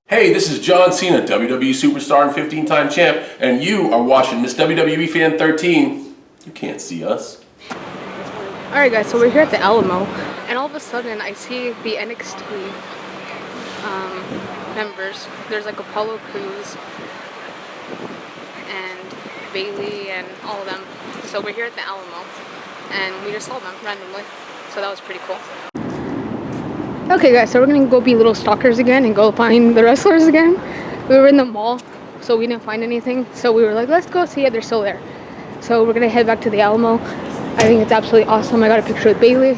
Hey, this is John Cena, WWE Superstar and 15-time champ, and you are watching Miss WWE Fan 13. You can't see us. Alright guys, so we're here at the Alamo, and all of a sudden I see the NXT members. There's like Apollo Crews and Bailey and all of them. So we're here at the Alamo, and we just saw them randomly. So that was pretty cool. Okay guys, so we're gonna go be little stalkers again and go find the wrestlers again. We were in the mall, so we didn't find anything. So we were like, let's go see if they're still there. So we're gonna head back to the Alamo. I think it's absolutely awesome. I got a picture with Bailey,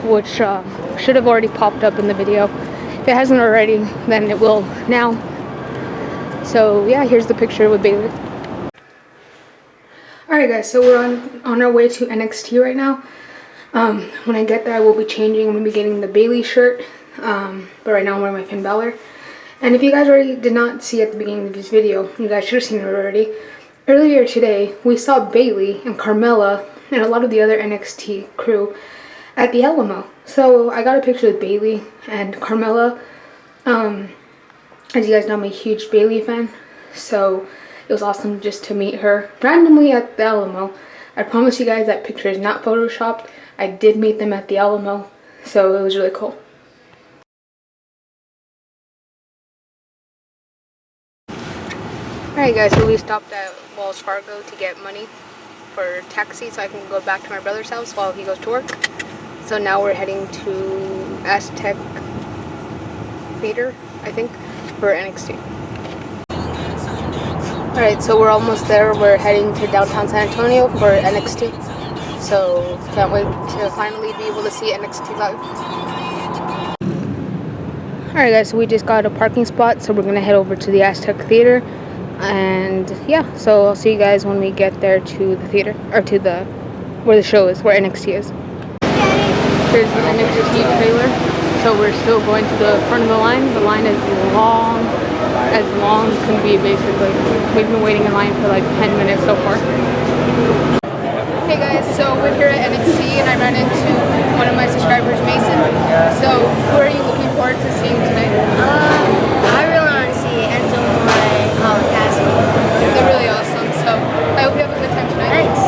which should have already popped up in the video. If it hasn't already, then it will now. So yeah, here's the picture with Bailey. Alright guys, so we're on our way to NXT right now. When I get there, I will be changing. I'm going to be getting the Bailey shirt, but right now I'm wearing my Finn Balor. And if you guys already did not see at the beginning of this video, you guys should have seen it already. Earlier today, we saw Bailey and Carmella and a lot of the other NXT crew at the Alamo. So I got a picture with Bailey and Carmella. As you guys know, I'm a huge Bailey fan, so it was awesome just to meet her randomly at the Alamo. I promise you guys that picture is not photoshopped. I did meet them at the Alamo, so it was really cool. Alright guys, so we stopped at Wells Fargo to get money for taxi so I can go back to my brother's house while he goes to work. So now we're heading to Aztec Theater, I think, for NXT. Alright, so we're almost there. We're heading to downtown San Antonio for NXT. So can't wait to finally be able to see NXT live. Alright guys, so we just got a parking spot, so we're going to head over to the Aztec Theater. And yeah, so I'll see you guys when we get there to the theater, or to the, where the show is, where NXT is. Here's the NXT trailer. So we're still going to the front of the line. The line is long as can be, basically. We've been waiting in line for like 10 minutes so far. Hey guys, so we're here at NXT and I ran into one of my subscribers, Mason. So who are you looking forward to seeing tonight? I really want to see Enzo and Cassidy. They're really awesome, so I hope you have a good time tonight. Thanks.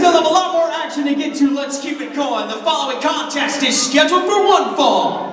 still have a lot more action to get to. Let's keep it going. The following contest is scheduled for one fall.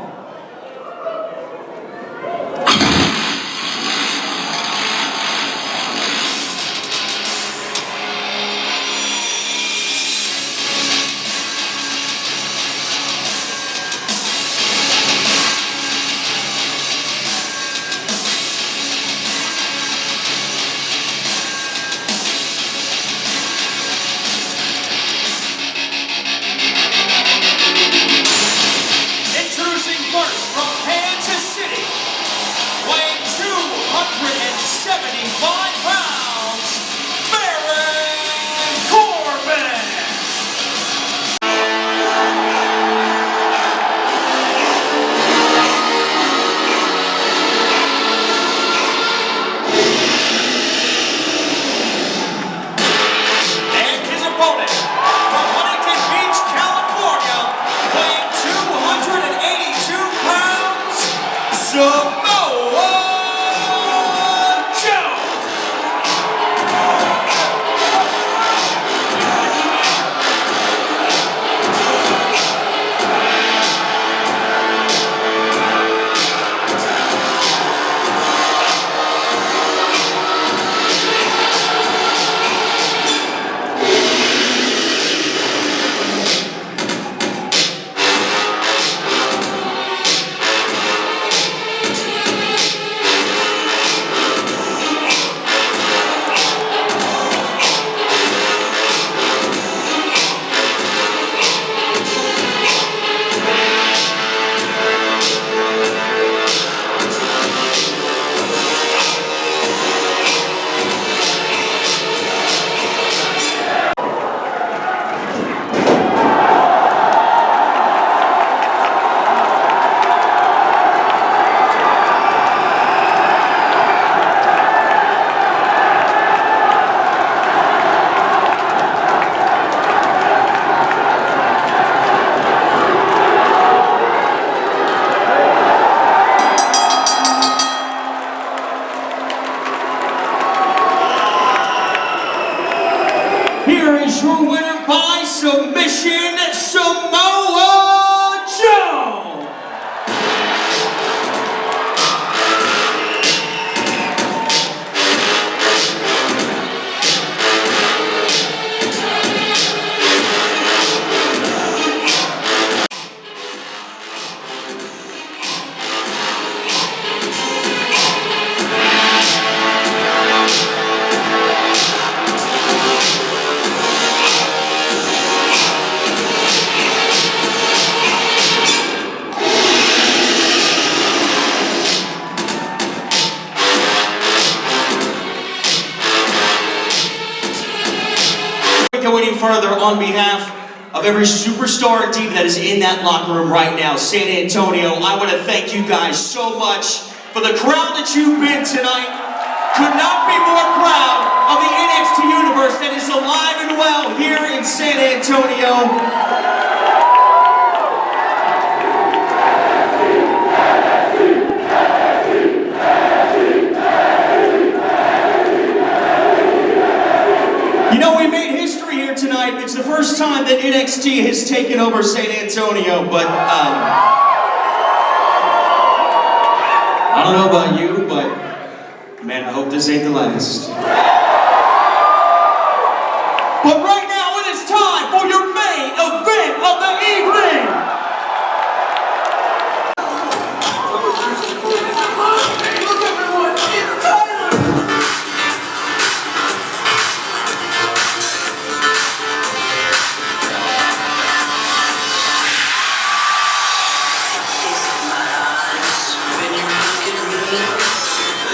further, on behalf of every superstar and diva that is in that locker room right now, San Antonio, I want to thank you guys so much for the crowd that you've been tonight. Could not be more proud of the NXT universe that is alive and well here in San Antonio. You know, we made history here tonight. It's the first time that NXT has taken over San Antonio, but I don't know about you, but man, I hope this ain't the last. But right now it is time for your main event of the evening. Look everyone, it's Tyler!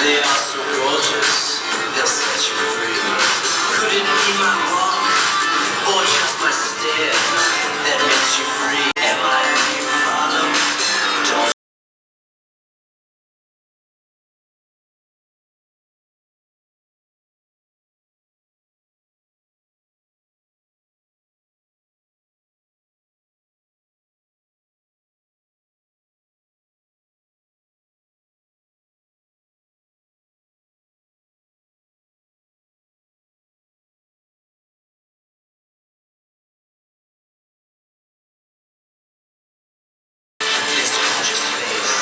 They are so gorgeous, they'll set you free. Could it be my walk, or just my stare, that makes you free? Am I who you follow? Don't this gorgeous face.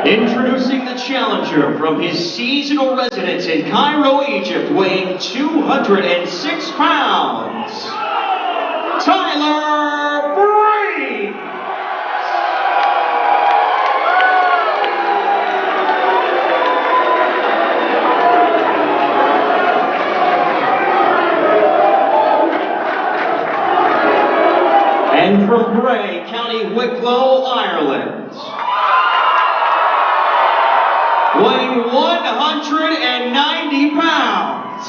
Introducing the challenger from his seasonal residence in Cairo, Egypt, weighing 206 pounds, Tyler Breeze! And from Bray, County Wicklow, Ireland, weighing 190 pounds,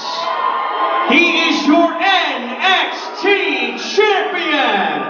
he is your NXT Champion,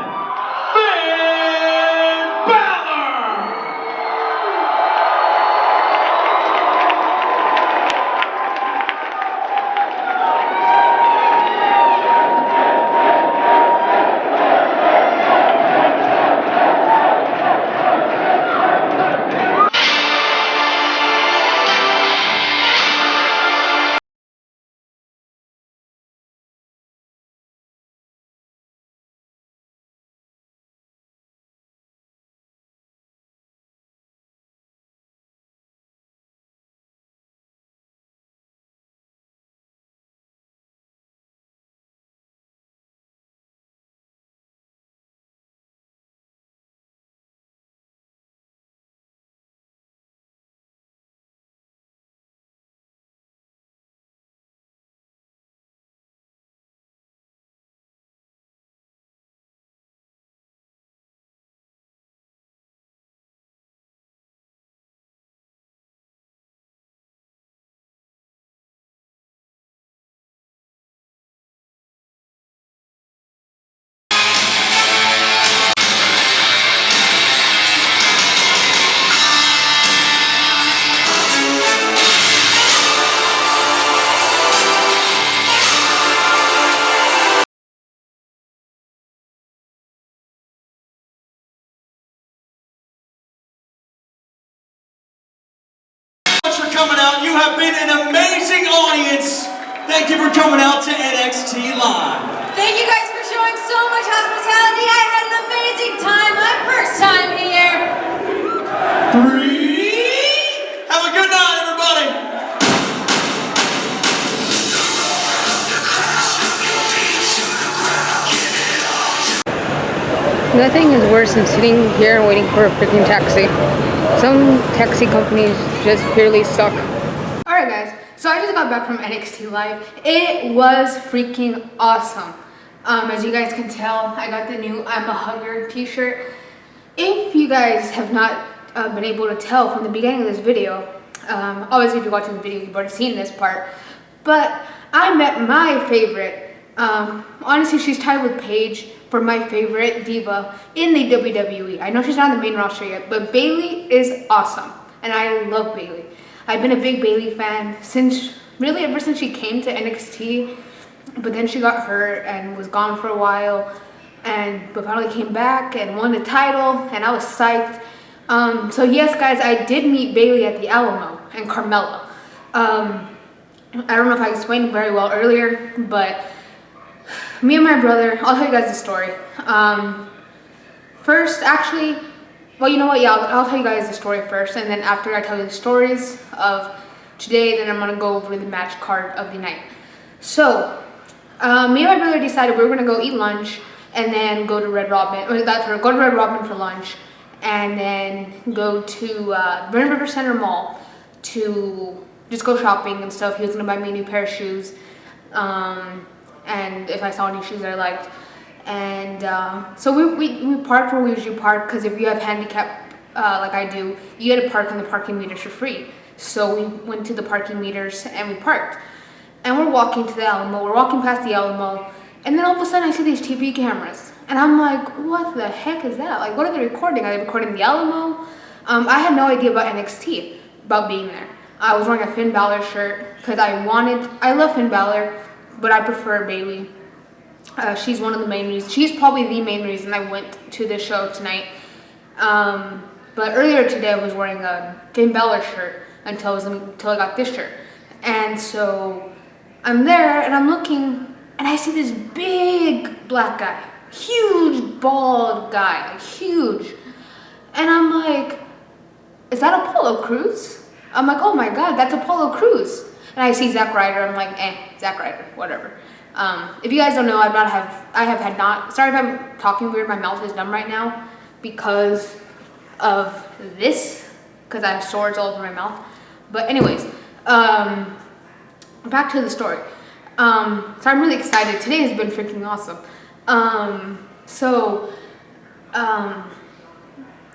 coming out. You have been an amazing audience. Thank you for coming out to NXT Live. Thank you guys for showing so much hospitality. I had an amazing time. My first time here. 3. Have a good night, everybody. Nothing is worse than sitting here and waiting for a freaking taxi. Some taxi companies just purely suck. Alright guys, so I just got back from NXT Live. It was freaking awesome. As you guys can tell, I got the new I'm a Hugger t-shirt. If you guys have not been able to tell from the beginning of this video, obviously if you're watching the video you've already seen this part, but I met my favorite, honestly she's tied with Paige for my favorite diva in the WWE. I know she's not on the main roster yet, but Bayley is awesome, and I love Bayley. I've been a big Bayley fan ever since she came to NXT, but then she got hurt and was gone for a while, but finally came back and won the title, and I was psyched. So yes, guys, I did meet Bayley at the Alamo and Carmella. I don't know if I explained very well earlier, but me and my brother, I'll tell you guys the story. First, actually, well, you know what? Yeah, I'll tell you guys the story first, and then after I tell you the stories of today, then I'm gonna go over the match card of the night. So, me and my brother decided we were gonna go eat lunch, and then go to Red Robin, go to Red Robin for lunch, and then go to Burn River Center Mall to just go shopping and stuff. He was gonna buy me a new pair of shoes. And if I saw any shoes that I liked, and so we parked where we usually park, because if you have handicap like I do, you get to park in the parking meters for free. So we went to the parking meters and we parked, and we're walking to the Alamo. We're walking past the Alamo, and then all of a sudden I see these TV cameras, and I'm like, what the heck is that? Like, what are they recording? Are they recording the Alamo? I had no idea about NXT, about being there. I was wearing a Finn Balor shirt because I love Finn Balor, but I prefer Bayley. She's one of the main reasons. She's probably the main reason I went to this show tonight. But earlier today I was wearing a Finn Balor shirt until I got this shirt. And so I'm there and I'm looking and I see this big black guy. Huge bald guy, like huge. And I'm like, is that Apollo Crews? I'm like, oh my God, that's Apollo Crews. And I see Zack Ryder, I'm like, Zack Ryder, whatever. If you guys don't know, sorry if I'm talking weird, my mouth is numb right now because of this, because I have sores all over my mouth. But anyways, back to the story. So I'm really excited. Today has been freaking awesome. I'm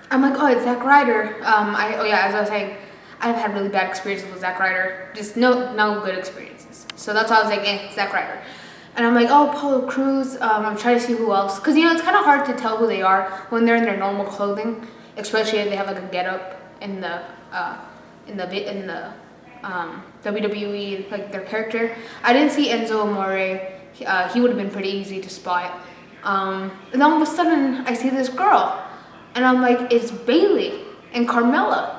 like, oh, it's Zack Ryder. As I was saying, I've had really bad experiences with Zack Ryder. Just no good experiences. So that's why I was like, Zack Ryder. And I'm like, oh, Apollo Crews. I'm trying to see who else. Because, it's kind of hard to tell who they are when they're in their normal clothing. Especially if they have like a get-up in the WWE, like their character. I didn't see Enzo Amore. He would have been pretty easy to spot. And then all of a sudden, I see this girl. And I'm like, it's Bayley and Carmella.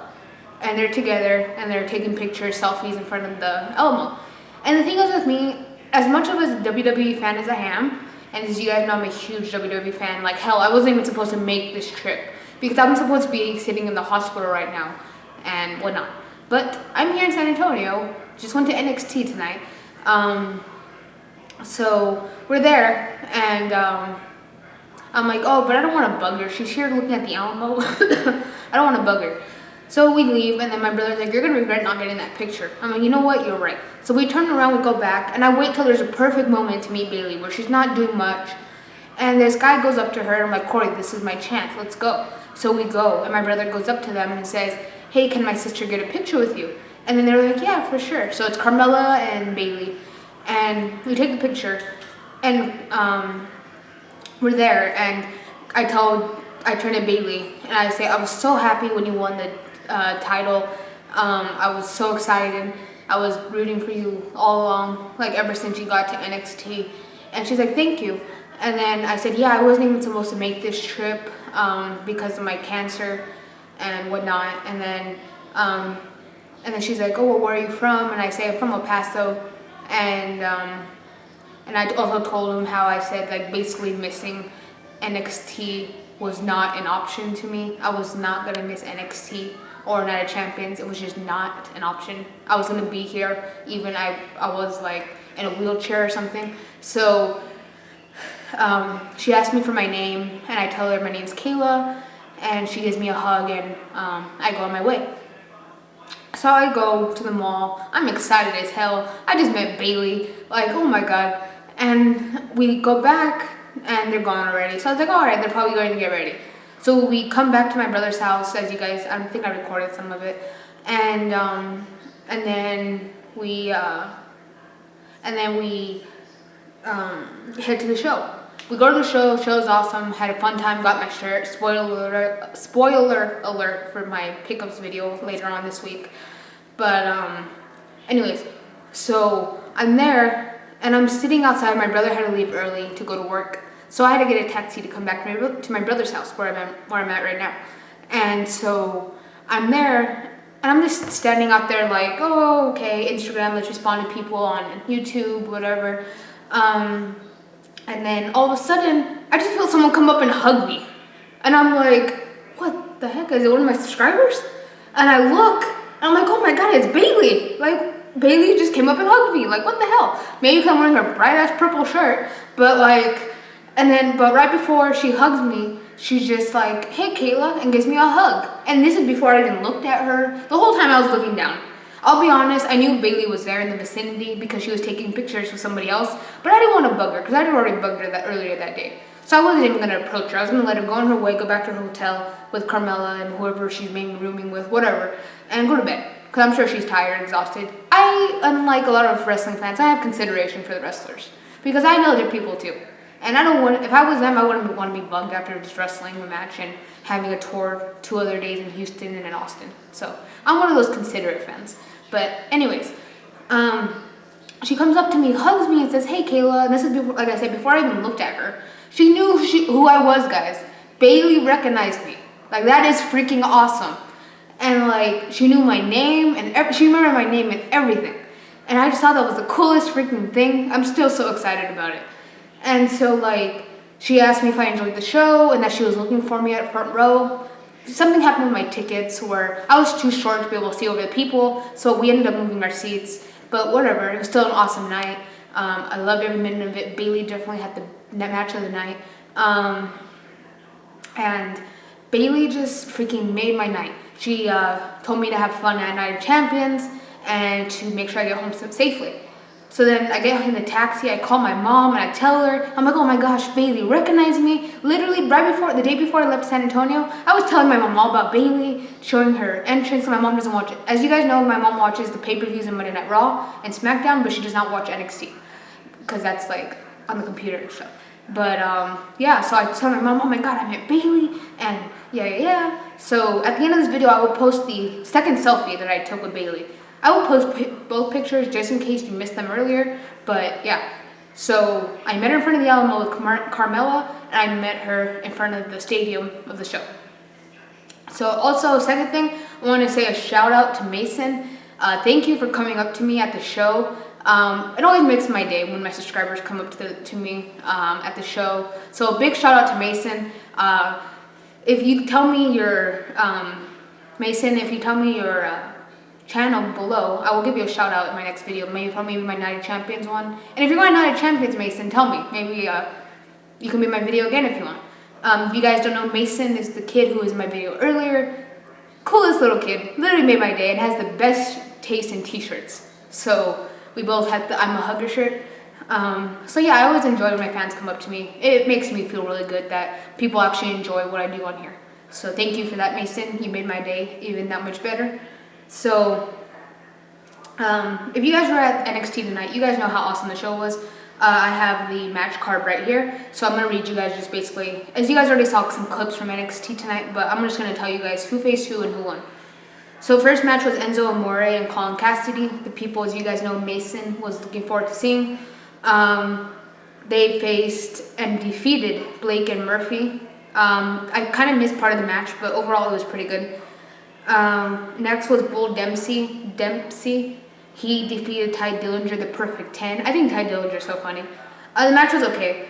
And they're together, and they're taking pictures, selfies in front of the Alamo. And the thing is with me, as much of a WWE fan as I am, and as you guys know, I'm a huge WWE fan. Like, hell, I wasn't even supposed to make this trip because I'm supposed to be sitting in the hospital right now and whatnot. But I'm here in San Antonio. Just went to NXT tonight. So we're there, and I'm like, oh, but I don't want to bug her. She's here looking at the Alamo. I don't want to bug her. So we leave, and then my brother's like, you're going to regret not getting that picture. I'm like, you know what? You're right. So we turn around, we go back, and I wait till there's a perfect moment to meet Bayley where she's not doing much. And this guy goes up to her, and I'm like, Corey, this is my chance. Let's go. So we go, and my brother goes up to them and says, hey, can my sister get a picture with you? And then they're like, yeah, for sure. So it's Carmella and Bayley. And we take the picture, and we're there, and I turn to Bayley, and I say, I was so happy when you won the title. I was so excited. I was rooting for you all along, like ever since you got to NXT. And she's like, thank you. And then I said, yeah, I wasn't even supposed to make this trip because of my cancer and whatnot. And then And then she's like, oh, well, where are you from? And I say, I'm from El Paso. And I also told him how I said, like, basically missing NXT was not an option to me. I was not going to miss NXT or Night of Champions. It was just not an option. I was going to be here, even I was, like, in a wheelchair or something. So she asked me for my name, and I tell her my name's Kayla, and she gives me a hug, and I go on my way. So I go to the mall. I'm excited as hell. I just met Bailey. Like, oh my god. And we go back, and they're gone already. So I was like, all right, they're probably going to get ready. So we come back to my brother's house, as you guys, I think I recorded some of it. And then we head to the show. We go to the show. Show's awesome. Had a fun time. Got my shirt. Spoiler alert for my pickups video later on this week. But anyways, so I'm there and I'm sitting outside. My brother had to leave early to go to work, so I had to get a taxi to come back to my brother's house where I'm at right now. And so I'm there and I'm just standing out there like, oh, okay, Instagram, let's respond to people on YouTube, whatever. And then all of a sudden, I just feel someone come up and hug me. And I'm like, what the heck? Is it one of my subscribers? And I look, and I'm like, oh my god, it's Bailey. Like, Bailey just came up and hugged me. Like, what the hell? Maybe because I'm wearing a bright-ass purple shirt. But like, but right before she hugs me, she's just like, hey, Kayla, and gives me a hug. And this is before I even looked at her. The whole time I was looking down. I'll be honest, I knew Bailey was there in the vicinity because she was taking pictures with somebody else, but I didn't want to bug her because I had already bugged her earlier that day. So I wasn't even going to approach her. I was going to let her go on her way, go back to her hotel with Carmela and whoever she's maybe rooming with, whatever, and go to bed because I'm sure she's tired, exhausted. Unlike a lot of wrestling fans, I have consideration for the wrestlers because I know they're people too. And I don't want, if I was them, I wouldn't want to be bugged after just wrestling a match and having a tour 2 other days in Houston and in Austin. So I'm one of those considerate fans. But anyways, she comes up to me, hugs me, and says, hey, Kayla. And this is, before, like I said, before I even looked at her. She knew who I was, guys. Bailey recognized me. Like, that is freaking awesome. And, like, she knew my name, and she remembered my name and everything. And I just thought that was the coolest freaking thing. I'm still so excited about it. And so, like, she asked me if I enjoyed the show and that she was looking for me at front row. Something happened with my tickets where I was too short to be able to see over the people, so we ended up moving our seats. But whatever, it was still an awesome night. I loved every minute of it. Bailey definitely had the match of the night. And Bailey just freaking made my night. She told me to have fun at Night of Champions and to make sure I get home safely. So then I get in the taxi, I call my mom and I tell her, I'm like, oh my gosh, Bailey recognized me. Literally the day before I left San Antonio, I was telling my mom all about Bailey, showing her entrance, and my mom doesn't watch it. As you guys know, my mom watches the pay-per-views and Monday Night Raw and SmackDown, but she does not watch NXT because that's like on the computer and stuff. But yeah, so I tell my mom, oh my god, I met Bailey, and yeah. So at the end of this video, I will post the second selfie that I took with Bailey. I will post both pictures just in case you missed them earlier, but yeah. So I met her in front of the Alamo with Carmela, and I met her in front of the stadium of the show. So also, second thing, I want to say a shout out to Mason. Thank you for coming up to me at the show. It always makes my day when my subscribers come up to me at the show. So a big shout out to Mason. If you tell me your, Mason, if you tell me your channel below, I will give you a shout out in my next video, maybe my Night of Champions one. And if you're going Night of Champions, Mason, tell me. Maybe you can be in my video again if you want. If you guys don't know, Mason is the kid who was in my video earlier. Coolest little kid, literally made my day and has the best taste in t-shirts. So we both had the I'm a Hugger shirt. So yeah, I always enjoy when my fans come up to me. It makes me feel really good that people actually enjoy what I do on here. So thank you for that, Mason. You made my day even that much better. So, if you guys were at NXT tonight, you guys know how awesome the show was. I have the match card right here, so I'm going to read you guys just basically, as you guys already saw some clips from NXT tonight, but I'm just going to tell you guys who faced who and who won. So first match was Enzo Amore and Colin Cassidy. The people, as you guys know, Mason was looking forward to seeing. They faced and defeated Blake and Murphy. I kind of missed part of the match, but overall it was pretty good. Next was Bull Dempsey. He defeated Ty Dillinger, the Perfect 10. I think Ty Dillinger is so funny. The match was okay.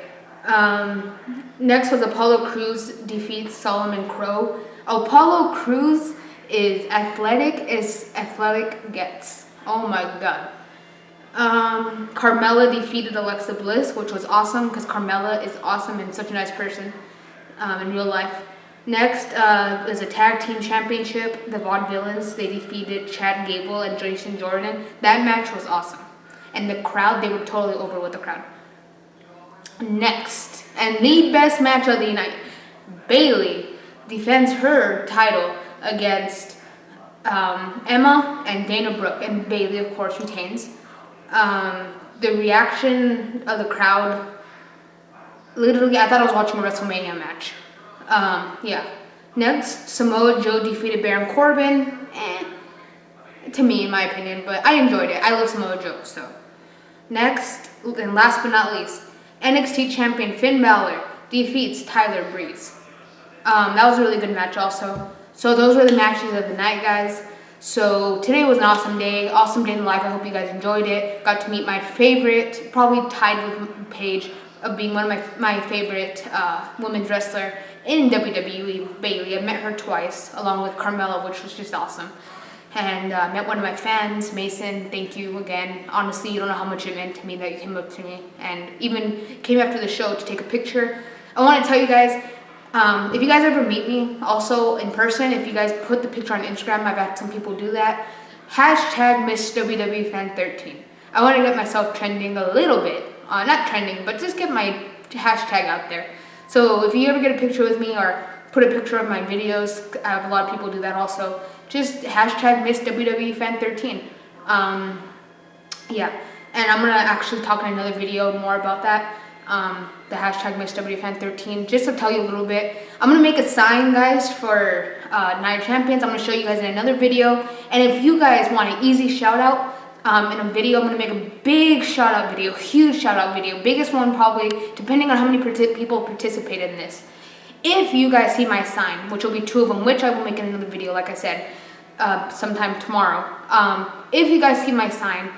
Next was Apollo Crews defeats Solomon Crow. Apollo Crews is athletic as athletic gets. Oh my god. Carmella defeated Alexa Bliss, which was awesome because Carmella is awesome and such a nice person in real life. Next is a tag team championship. The Vaudevillains, they defeated Chad Gable and Jason Jordan. That match was awesome. And the crowd, they were totally over with the crowd. Next, and the best match of the night, Bayley defends her title against Emma and Dana Brooke, and Bayley, of course, retains. The reaction of the crowd, literally, I thought I was watching a WrestleMania match. Yeah. Next, Samoa Joe defeated Baron Corbin. To me, in my opinion, but I enjoyed it. I love Samoa Joe, so. Next, and last but not least, NXT champion Finn Balor defeats Tyler Breeze. That was a really good match also. So those were the matches of the night, guys. So today was an awesome day in life. I hope you guys enjoyed it. Got to meet my favorite, probably tied with Paige, of being one of my favorite women's wrestler in WWE, Bayley. I met her twice, along with Carmella, which was just awesome. And met one of my fans, Mason. Thank you again. Honestly, you don't know how much it meant to me that you came up to me and even came after the show to take a picture. I want to tell you guys, if you guys ever meet me, also in person, if you guys put the picture on Instagram, I've had some people do that. Hashtag Miss WWE Fan 13. I want to get myself trending a little bit. Not trending, but just get my hashtag out there. So if you ever get a picture with me or put a picture of my videos, I have a lot of people do that also. Just hashtag Miss WWE Fan 13. Yeah, and I'm gonna actually talk in another video more about that. The hashtag Miss WWE Fan 13. Just to tell you a little bit, I'm gonna make a sign, guys, for Night Champions. I'm gonna show you guys in another video. And if you guys want an easy shout out in a video, I'm gonna make a big shout out video, huge shout out video, biggest one probably, depending on how many people participated in this. If you guys see my sign, which will be 2 of them, which I will make in another video, like I said, sometime tomorrow. If you guys see my sign,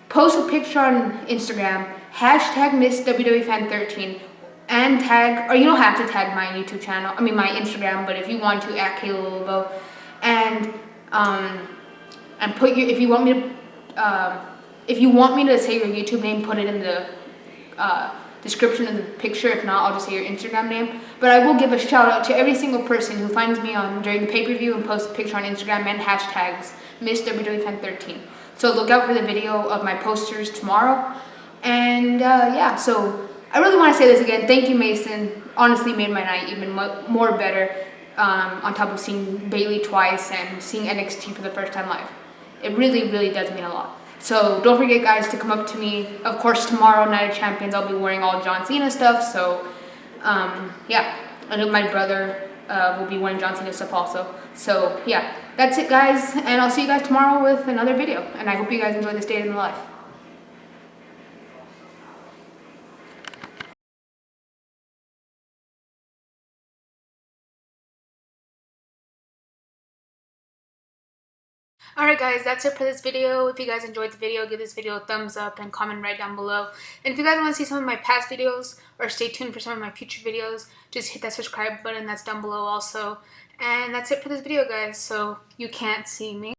post a picture on Instagram, hashtag Miss WWE Fan 13, and tag, or you don't have to tag my YouTube channel, my Instagram, but if you want to, at Kayla Lobo, and put your, if you want me to say your YouTube name, put it in the description of the picture. If not, I'll just say your Instagram name. But I will give a shout out to every single person who finds me during the pay-per-view and posts a picture on Instagram and hashtags Miss WWE Fan 13. So look out for the video of my posters tomorrow. And yeah, so I really want to say this again. Thank you, Mason. Honestly, made my night even more better. On top of seeing Bayley twice and seeing NXT for the first time live. It really, really does mean a lot. So don't forget, guys, to come up to me. Of course, tomorrow, Night of Champions, I'll be wearing all John Cena stuff. So, yeah. I know my brother will be wearing John Cena stuff also. So, yeah. That's it, guys. And I'll see you guys tomorrow with another video. And I hope you guys enjoy this day in the life. Alright guys, that's it for this video. If you guys enjoyed the video, give this video a thumbs up and comment right down below. And if you guys want to see some of my past videos or stay tuned for some of my future videos, just hit that subscribe button that's down below also. And that's it for this video, guys. So you can't see me.